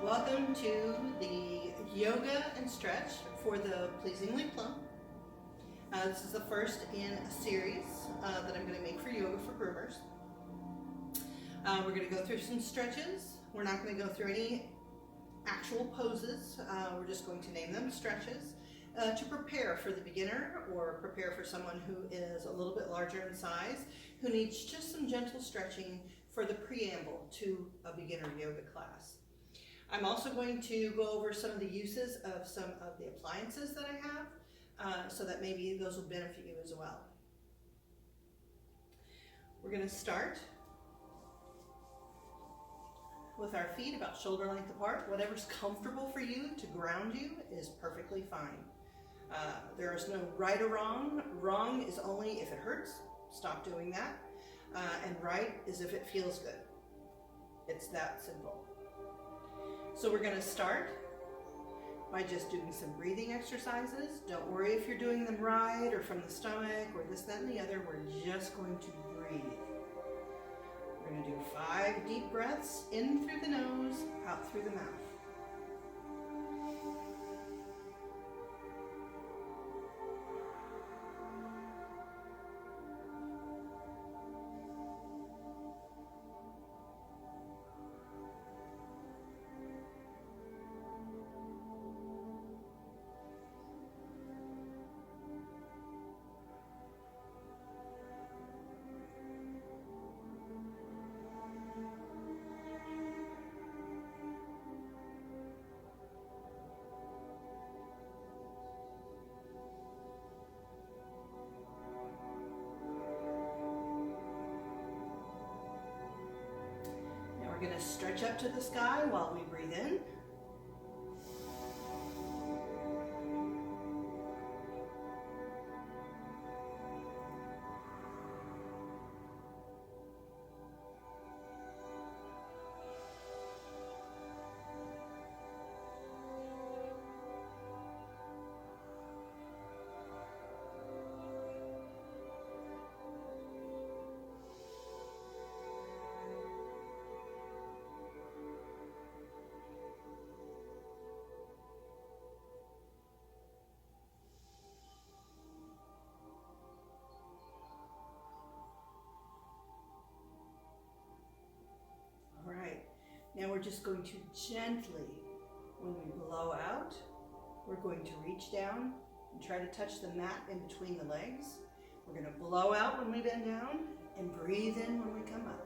Welcome to the yoga and stretch for the pleasingly plump. This is the first in a series that I'm going to make for Yoga for Groomers. We're going to go through some stretches. We're not going to go through any actual poses. We're just going to name them stretches to prepare for the beginner or prepare for someone who is a little bit larger in size, who needs just some gentle stretching for the preamble to a beginner yoga class. I'm also going to go over some of the uses of some of the appliances that I have so that maybe those will benefit you as well. We're going to start with our feet about shoulder length apart. Whatever's comfortable for you to ground you is perfectly fine. There is no right or wrong. Wrong is only if it hurts. Stop doing that. And right is if it feels good. It's that simple. So we're going to start by just doing some breathing exercises. Don't worry if you're doing them right or from the stomach or this, that, and the other. We're just going to breathe. We're going to do 5 deep breaths in through the nose, out through the mouth. We're going to stretch up to the sky while we breathe in. Now we're just going to gently, when we blow out, we're going to reach down and try to touch the mat in between the legs. We're going to blow out when we bend down and breathe in when we come up.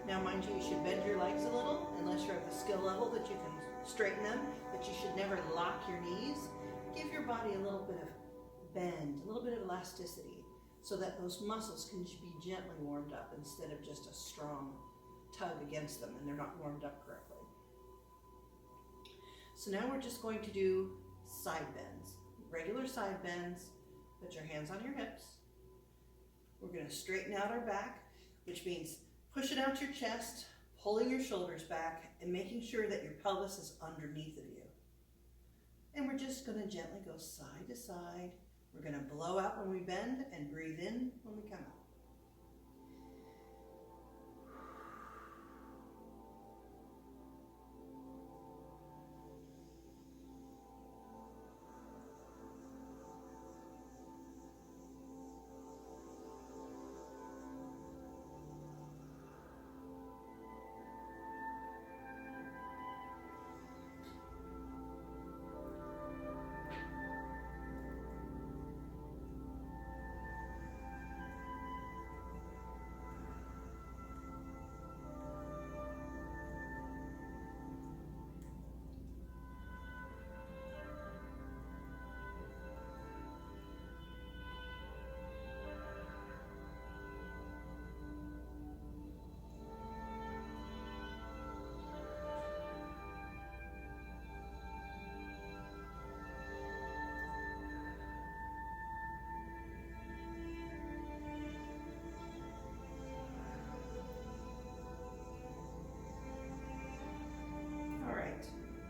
Now, mind you, you should bend your legs a little, unless you're at the skill level that you can straighten them, but you should never lock your knees. Give your body a little bit of bend, a little bit of elasticity, so that those muscles can be gently warmed up instead of just a strong tug against them and they're not warmed up correctly. So now we're just going to do side bends, regular side bends. Put your hands on your hips. We're going to straighten out our back, which means pushing out your chest, pulling your shoulders back, and making sure that your pelvis is underneath of you. And we're just going to gently go side to side. We're going to blow out when we bend and breathe in when we come out.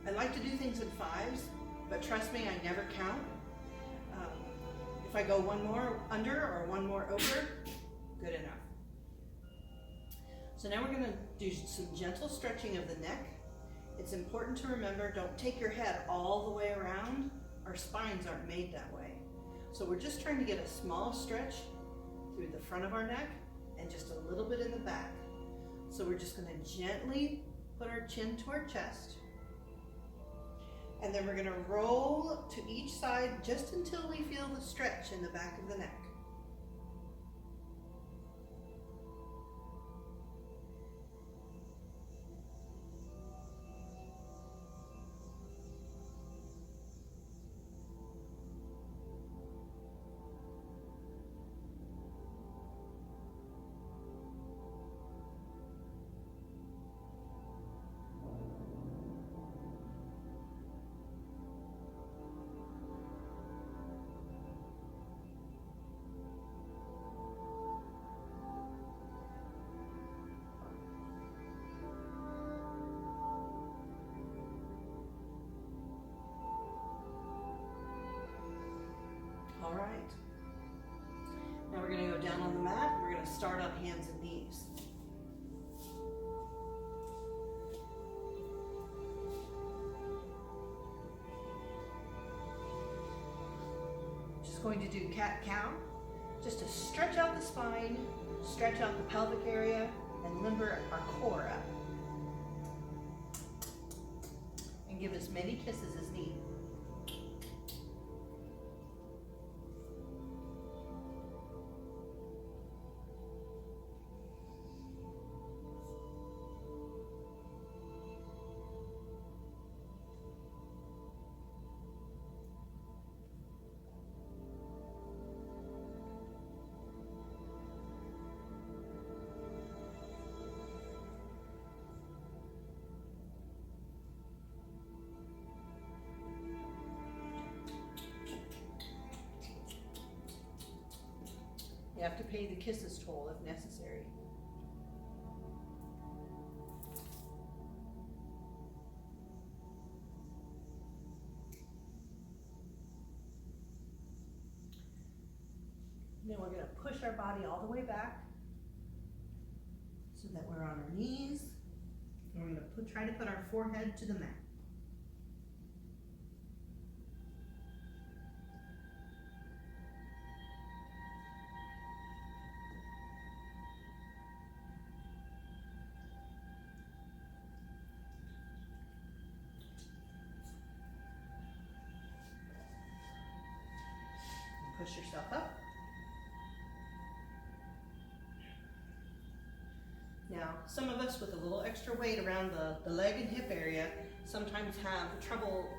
I like to do things in 5s, but trust me, I never count. If I go one more under or one more over, good enough. So now we're going to do some gentle stretching of the neck. It's important to remember, don't take your head all the way around. Our spines aren't made that way. So we're just trying to get a small stretch through the front of our neck and just a little bit in the back. So we're just going to gently put our chin to our chest. And then we're going to roll to each side just until we feel the stretch in the back of the neck. All right. Now we're going to go down on the mat. We're going to start on hands and knees. Just going to do cat-cow, just to stretch out the spine, stretch out the pelvic area, and limber our core up. And give as many kisses as needed. You have to pay the kisses toll if necessary. Then we're going to push our body all the way back so that we're on our knees. And we're going to try to put our forehead to the mat. Push yourself up. Now, some of us with a little extra weight around the leg and hip area sometimes have trouble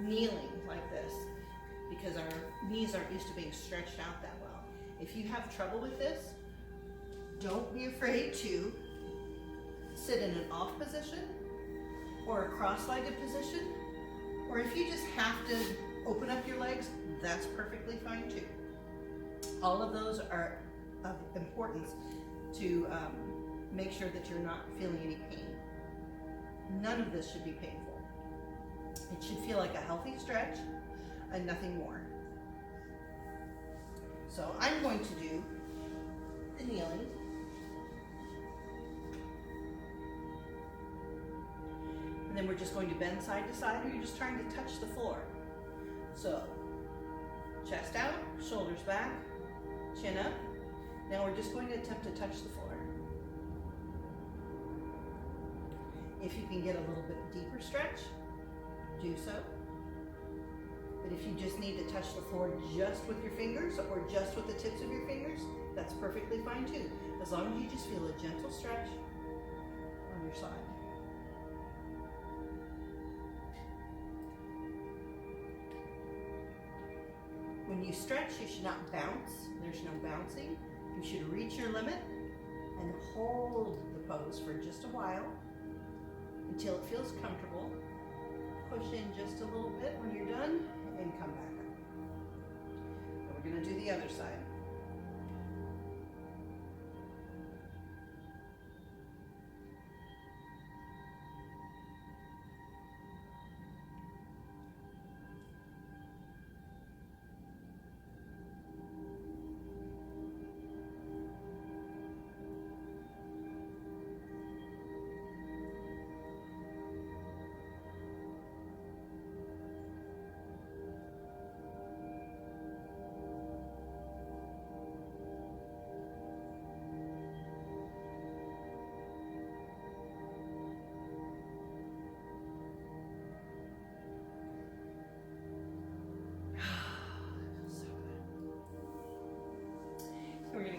kneeling like this because our knees aren't used to being stretched out that well. If you have trouble with this, don't be afraid to sit in an off position or a cross-legged position, or if you just have to open up your legs, that's perfectly fine too. All of those are of importance to make sure that you're not feeling any pain. None of this should be painful. It should feel like a healthy stretch and nothing more. So I'm going to do the kneeling. And then we're just going to bend side to side, or you're just trying to touch the floor. So, chest out, shoulders back, chin up. Now we're just going to attempt to touch the floor. If you can get a little bit deeper stretch, do so. But if you just need to touch the floor just with your fingers or just with the tips of your fingers, that's perfectly fine too, as long as you just feel a gentle stretch on your side. When you stretch, you should not bounce. There's no bouncing. You should reach your limit and hold the pose for just a while until it feels comfortable. Push in just a little bit when you're done and come back up. And we're going to do the other side.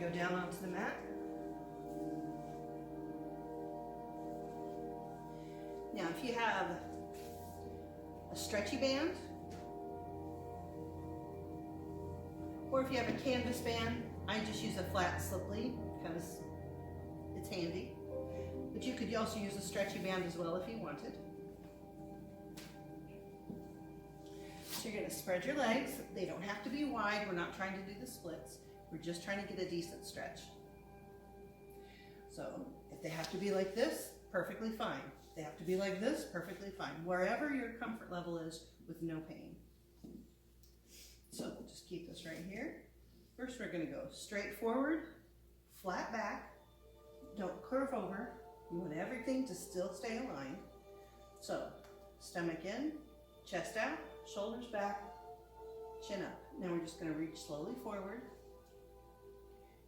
go down onto the mat. Now, if you have a stretchy band, or if you have a canvas band, I just use a flat slip lead because it's handy. But you could also use a stretchy band as well if you wanted. So you're going to spread your legs. They don't have to be wide. We're not trying to do the splits. We're just trying to get a decent stretch. So if they have to be like this, perfectly fine. If they have to be like this, perfectly fine. Wherever your comfort level is with no pain. So we'll just keep this right here. First we're going to go straight forward, flat back. Don't curve over. You want everything to still stay aligned. So stomach in, chest out, shoulders back, chin up. Now we're just going to reach slowly forward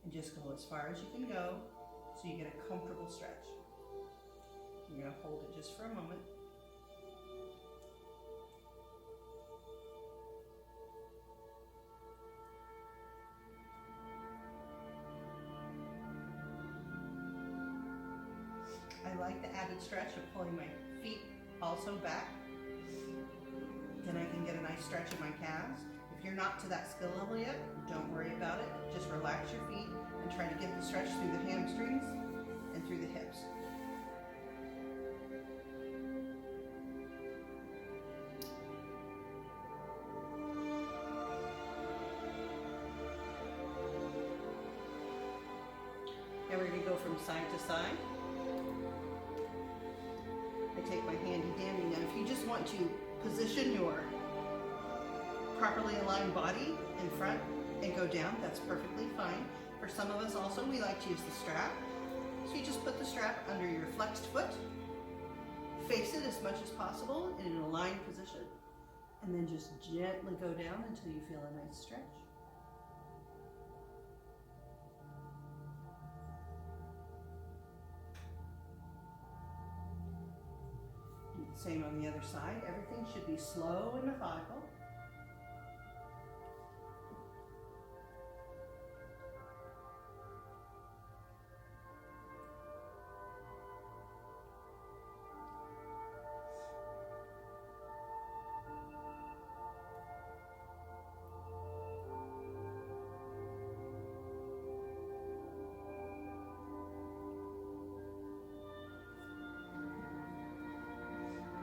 and just go as far as you can go so you get a comfortable stretch. You're going to hold it just for a moment. I like the added stretch of pulling my feet also back. Then I can get a nice stretch in my calves. If you're not to that skill level yet, don't worry about it. Just relax your feet and try to get the stretch through the hamstrings and through the hips. Now we're going to go from side to side. I take my handy dandy. Now if you just want to position your properly aligned body in front and go down, that's perfectly fine. For some of us also, we like to use the strap. So you just put the strap under your flexed foot, face it as much as possible in an aligned position, and then just gently go down until you feel a nice stretch. Same on the other side. Everything should be slow and methodical.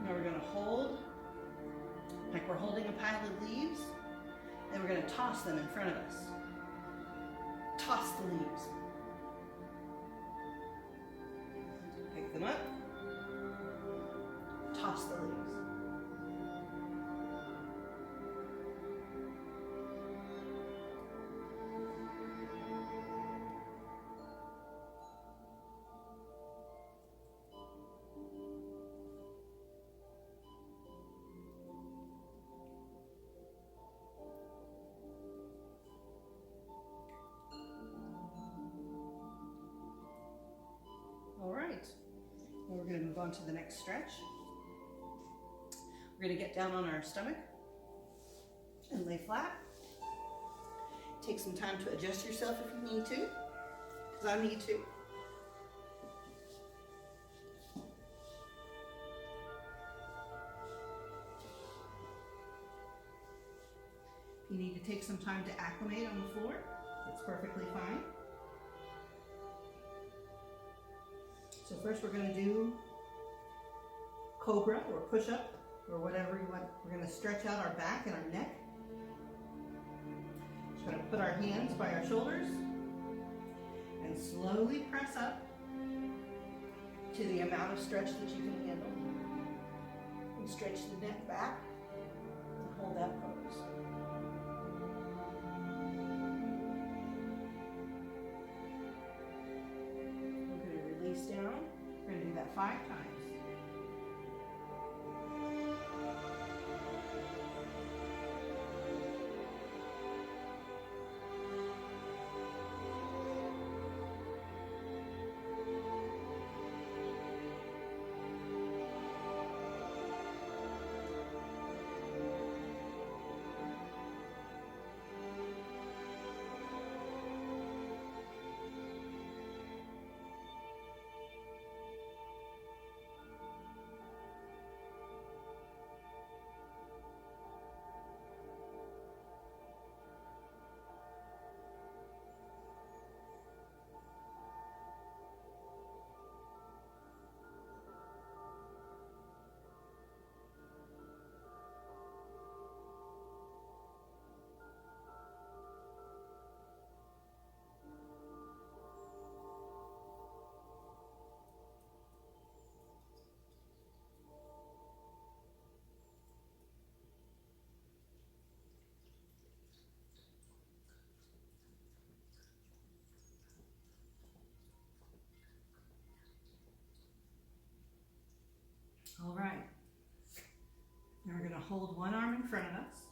Now we're going to hold like we're holding a pile of leaves, and we're going to toss them in front of us. Toss the leaves. Pick them up. Toss the leaves. All right, now we're going to move on to the next stretch. We're going to get down on our stomach and lay flat. Take some time to adjust yourself if you need to, because I need to. If you need to take some time to acclimate on the floor, that's perfectly fine. So first we're going to do cobra or push-up or whatever you want. We're going to stretch out our back and our neck. Just going to put our hands by our shoulders and slowly press up to the amount of stretch that you can handle. And stretch the neck back and hold that pose. Down. We're going to do that 5 times. going to hold one arm in front of us.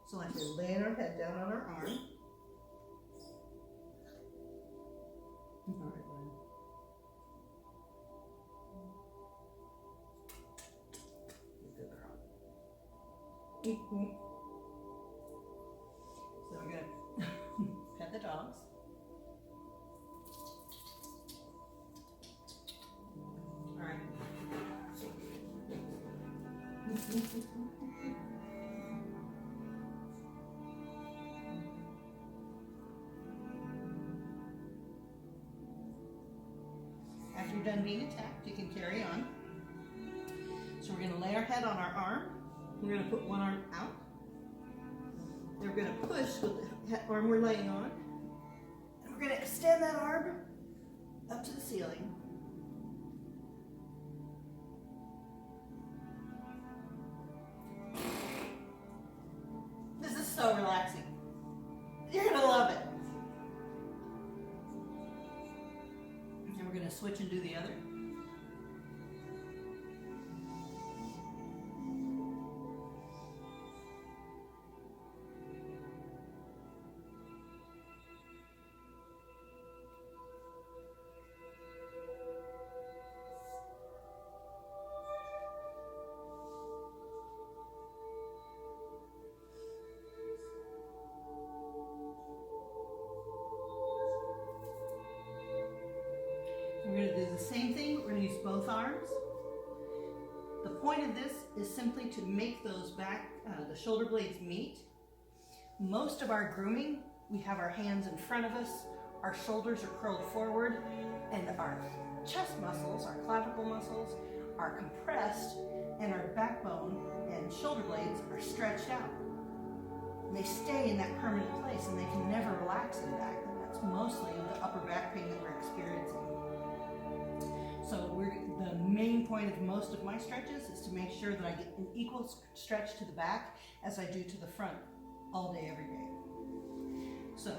So like we're laying our head down on our arm. All right, Lynn. Good girl. So we're going to pet the dogs. All right. After you're done being attacked, you can carry on. So we're going to lay our head on our arm. We're going to put one arm out. Then we're going to push with the arm we're laying on. And we're going to extend that arm up to the ceiling. This is so relaxing. You're going to love it. And we're going to switch and do the other. We're going to do the same thing. We're going to use both arms. The point of this is simply to make those the shoulder blades meet. Most of our grooming, we have our hands in front of us, our shoulders are curled forward, and our chest muscles, our clavicle muscles, are compressed, and our backbone and shoulder blades are stretched out. And they stay in that permanent place, and they can never relax in the back. And that's mostly the upper back pain that we're experiencing. So the main point of most of my stretches is to make sure that I get an equal stretch to the back as I do to the front all day, every day. So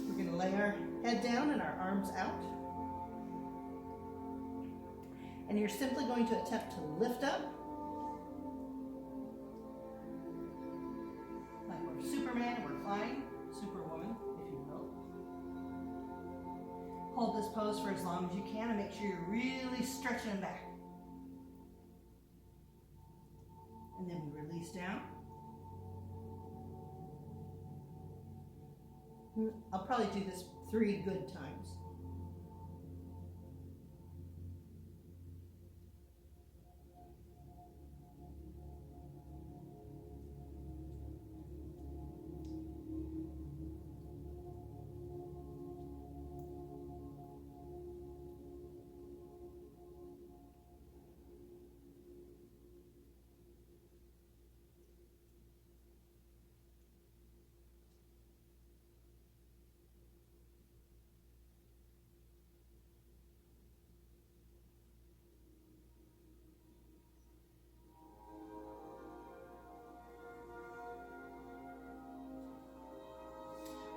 we're going to lay our head down and our arms out. And you're simply going to attempt to lift up like we're Superman, we're flying, Superwoman, if you will. Hold this pose for as long as you can and make sure you're really stretching them back. And then we release down. I'll probably do this 3 good times.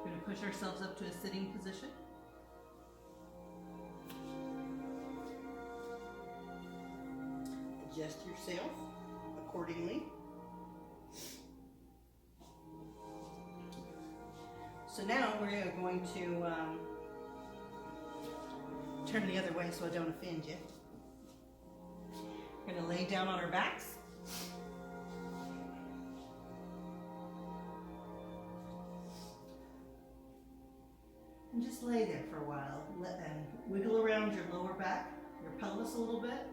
We're going to push ourselves up to a sitting position. Adjust yourself accordingly. So now we're going to turn the other way so I don't offend you. We're going to lay down on our backs. And just lay there for a while and wiggle around your lower back, your pelvis a little bit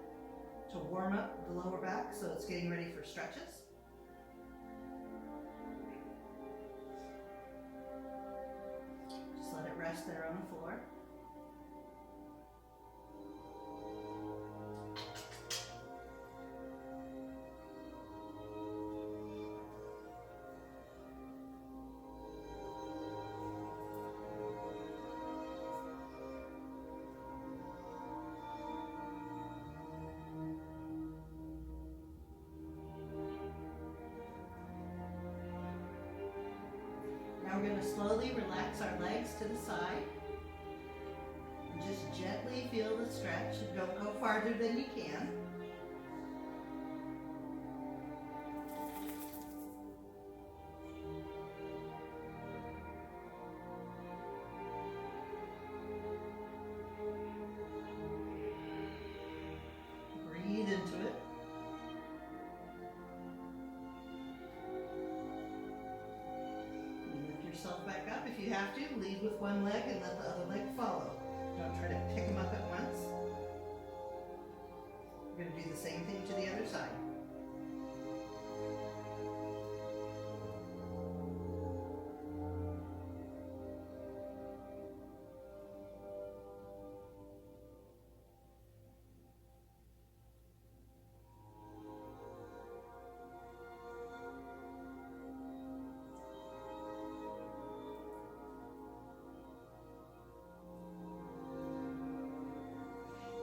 to warm up the lower back so it's getting ready for stretches. Just let it rest there on the floor. Now we're going to slowly relax our legs to the side. And just gently feel the stretch. Don't go farther than you can. have to, lead with one leg and let the other leg follow. Don't try to pick them up at once. We're going to do the same thing to the other side.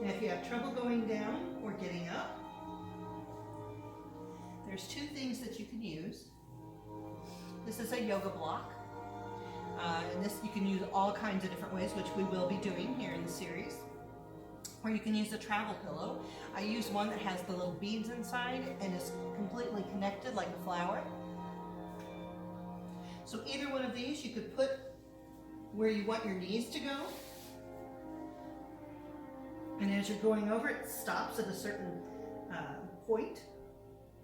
Now, if you have trouble going down or getting up, there's two things that you can use. This is a yoga block, and this you can use all kinds of different ways, which we will be doing here in the series. Or you can use a travel pillow. I use one that has the little beads inside and is completely connected like a flower. So either one of these you could put where you want your knees to go. And as you're going over, it stops at a certain point.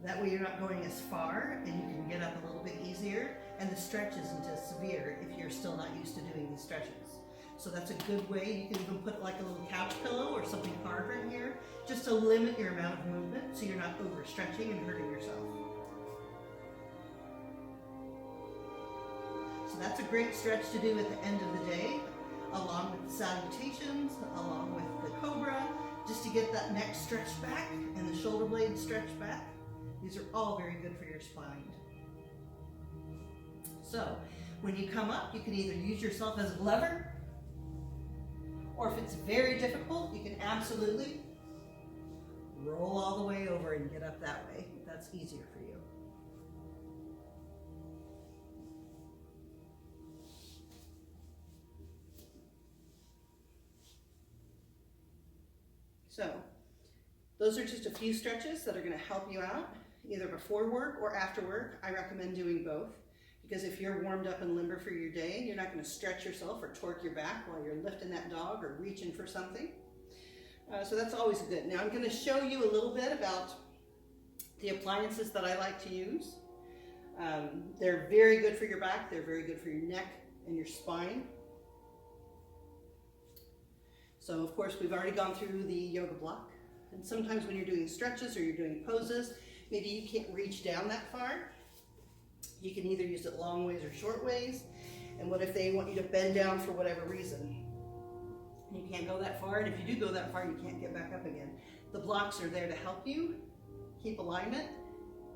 That way you're not going as far and you can get up a little bit easier. And the stretch isn't as severe if you're still not used to doing these stretches. So that's a good way. You can even put like a little couch pillow or something hard right here, just to limit your amount of movement so you're not overstretching and hurting yourself. So that's a great stretch to do at the end of the day, along with the salutations, along with the cobra, just to get that neck stretched back and the shoulder blades stretched back. These are all very good for your spine. So when you come up, you can either use yourself as a lever, or if it's very difficult, you can absolutely roll all the way over and get up that way. That's easier for you. So those are just a few stretches that are going to help you out, either before work or after work. I recommend doing both, because if you're warmed up and limber for your day, you're not going to stretch yourself or torque your back while you're lifting that dog or reaching for something. So that's always good. Now I'm going to show you a little bit about the appliances that I like to use. They're very good for your back. They're very good for your neck and your spine. So of course we've already gone through the yoga block. And sometimes when you're doing stretches or you're doing poses, maybe you can't reach down that far. You can either use it long ways or short ways. And what if they want you to bend down for whatever reason? You can't go that far, and if you do go that far, you can't get back up again. The blocks are there to help you keep alignment,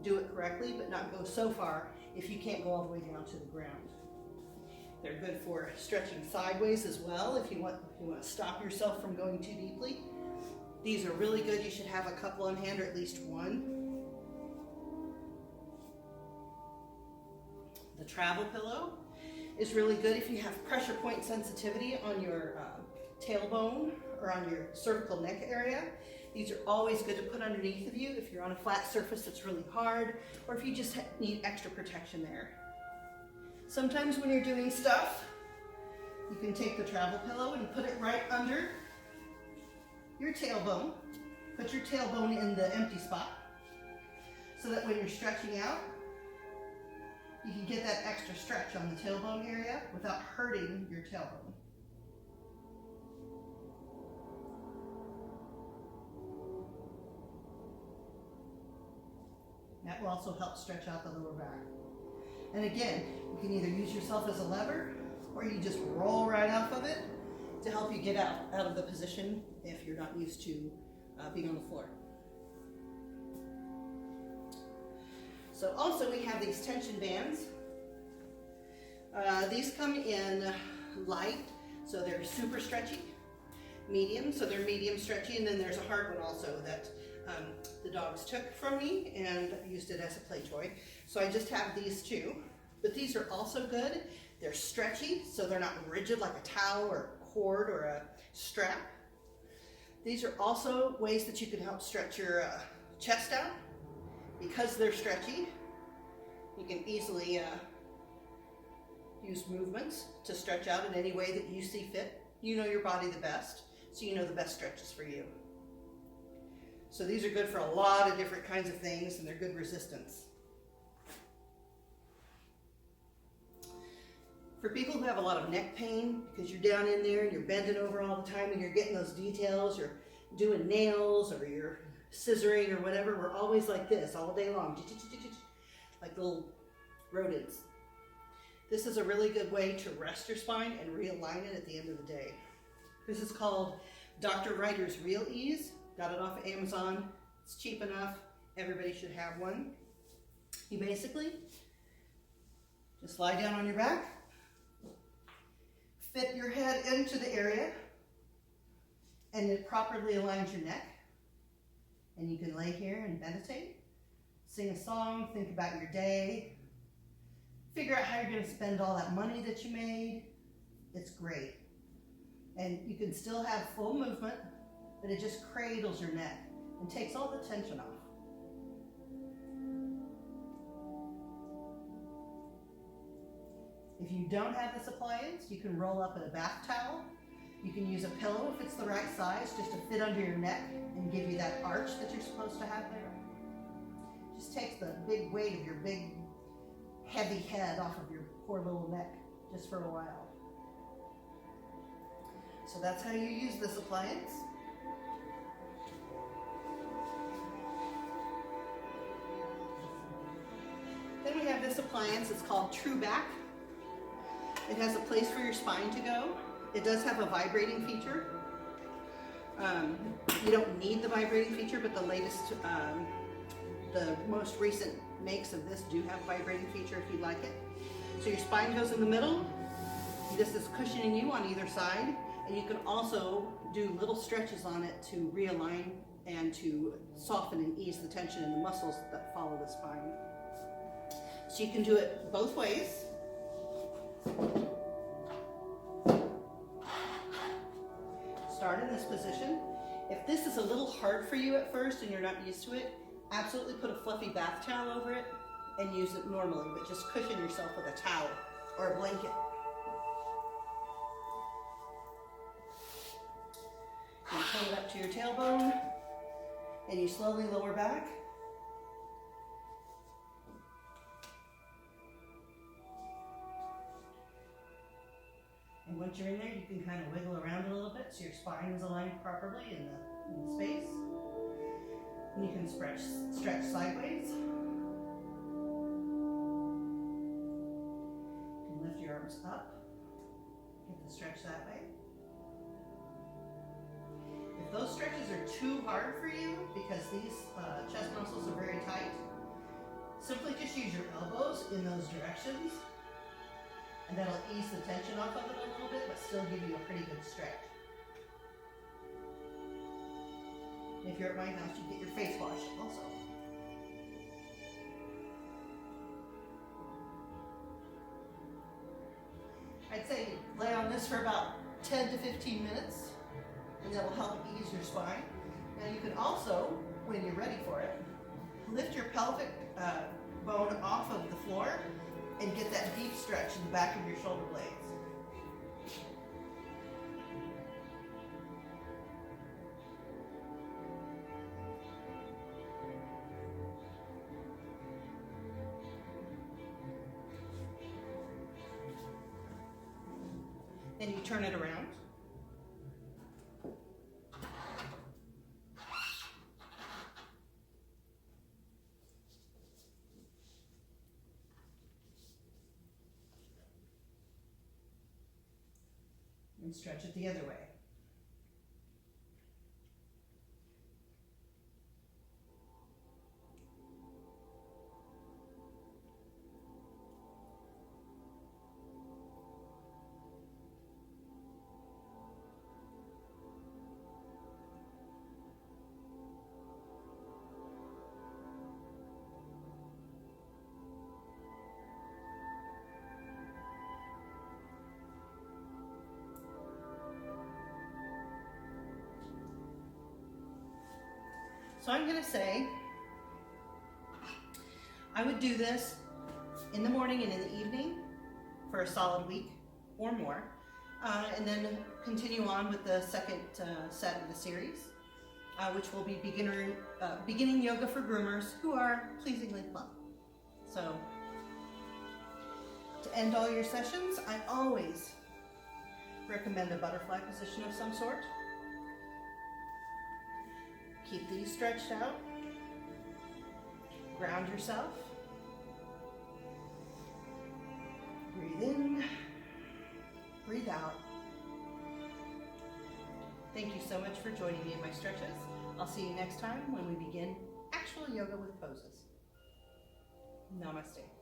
do it correctly, but not go so far if you can't go all the way down to the ground. They're good for stretching sideways as well if you want to stop yourself from going too deeply. These are really good. You should have a couple on hand, or at least one. The travel pillow is really good if you have pressure point sensitivity on your tailbone or on your cervical neck area. These are always good to put underneath of you if you're on a flat surface that's really hard, or if you just need extra protection there. Sometimes when you're doing stuff, you can take the travel pillow and put it right under your tailbone. Put your tailbone in the empty spot so that when you're stretching out, you can get that extra stretch on the tailbone area without hurting your tailbone. That will also help stretch out the lower back. And again, you can either use yourself as a lever, or you just roll right off of it to help you get out of the position if you're not used to being on the floor. So also we have these tension bands. These come in light, so they're super stretchy. Medium, so they're medium stretchy, and then there's a hard one also that the dogs took from me and used it as a play toy. So I just have these two, but these are also good. They're stretchy, so they're not rigid like a towel or a cord or a strap. These are also ways that you can help stretch your chest out. Because they're stretchy, you can easily use movements to stretch out in any way that you see fit. You know your body the best, so you know the best stretches for you. So these are good for a lot of different kinds of things, and they're good resistance. For people who have a lot of neck pain, because you're down in there and you're bending over all the time and you're getting those details, you're doing nails or you're scissoring or whatever, we're always like this all day long, like little rodents. This is a really good way to rest your spine and realign it at the end of the day. This is called Dr. Ryder's Real Ease. Got it off of Amazon. It's cheap enough. Everybody should have one. You basically just lie down on your back, fit your head into the area, and it properly aligns your neck. And you can lay here and meditate, sing a song, think about your day, figure out how you're going to spend all that money that you made. It's great. And you can still have full movement, but it just cradles your neck and takes all the tension off. If you don't have this appliance, you can roll up in a bath towel. You can use a pillow if it's the right size, just to fit under your neck and give you that arch that you're supposed to have there. Just takes the big weight of your big, heavy head off of your poor little neck, just for a while. So that's how you use this appliance. Then we have this appliance, it's called True Back. It has a place for your spine to go. It does have a vibrating feature. You don't need the vibrating feature, but the most recent makes of this do have a vibrating feature if you like it. So your spine goes in the middle. This is cushioning you on either side, and you can also do little stretches on it to realign and to soften and ease the tension in the muscles that follow the spine. So you can do it both ways. Start in this position. If this is a little hard for you at first and you're not used to it, absolutely put a fluffy bath towel over it and use it normally, but just cushion yourself with a towel or a blanket. You pull it up to your tailbone and you slowly lower back. And once you're in there, you can kind of wiggle around a little bit so your spine is aligned properly in the space. And you can stretch sideways. You can lift your arms up. Get the stretch that way. If those stretches are too hard for you, because these chest muscles are very tight, simply just use your elbows in those directions. And that'll ease the tension off of it a little bit, but still give you a pretty good stretch. If you're at my house, you get your face wash also. I'd say lay on this for about 10 to 15 minutes, and that'll help ease your spine. Now you can also, when you're ready for it, lift your pelvic bone off of the floor and get that deep stretch in the back of your shoulder blades. Then you turn it around. And stretch it the other way. So I'm going to say I would do this in the morning and in the evening for a solid week or more, and then continue on with the second set of the series, which will be beginning yoga for groomers who are pleasingly plump. So To end all your sessions, I always recommend a butterfly position of some sort. Keep these stretched out. Ground yourself. Breathe in, breathe out. Thank you so much for joining me in my stretches. I'll see you next time when we begin actual yoga with poses. Namaste.